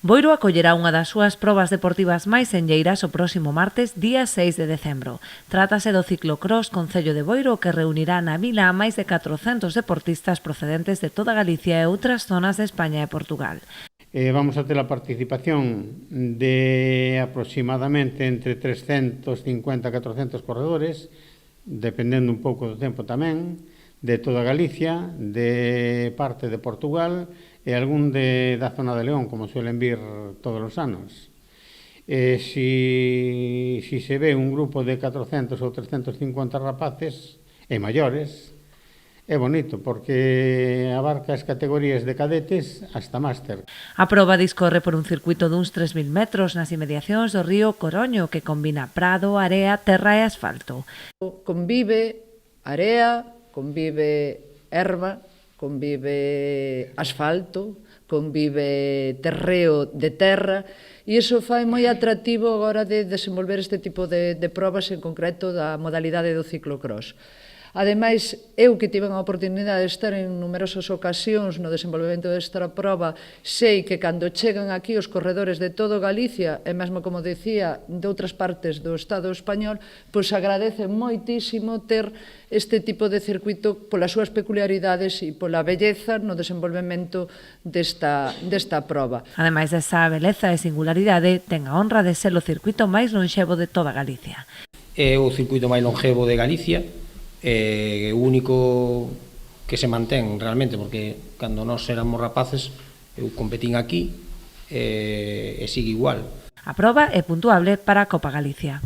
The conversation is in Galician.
Boiro acollerá unha das súas probas deportivas máis enlleiras o próximo martes, día 6 de decembro. Trátase do ciclocross Concello de Boiro, que reunirá na vila a máis de 400 deportistas procedentes de toda Galicia e outras zonas de España e Portugal. Vamos a ter a participación de aproximadamente entre 350 e 400 corredores, dependendo un pouco do tempo tamén, de toda Galicia, de parte de Portugal e algún da zona de León, como suelen vir todos os anos. Si se ve un grupo de 400 ou 350 rapaces e maiores, é bonito, porque abarca as categorías de cadetes hasta máster. A proba discorre por un circuito duns 3.000 metros nas inmediacións do río Coroño, que combina prado, area, terra e asfalto. Convive area, convive erva, convive asfalto, convive terreo de terra, e iso fai moi atractivo agora de desenvolver este tipo de probas, en concreto da modalidade do ciclocross. Ademais, eu que tiven a oportunidade de estar en numerosas ocasións no desenvolvemento desta proba, sei que cando chegan aquí os corredores de todo Galicia, e mesmo, como decía, de outras partes do Estado español, pois agradece moitísimo ter este tipo de circuito polas súas peculiaridades e pola belleza no desenvolvemento desta proba. Ademais desa beleza e singularidade, ten a honra de ser o circuito máis lonxevo de toda Galicia. É o circuito máis longevo de Galicia, o único que se mantén realmente, porque cando nós éramos rapaces eu competín aquí e sigue igual. A proba é puntuable para a Copa Galicia.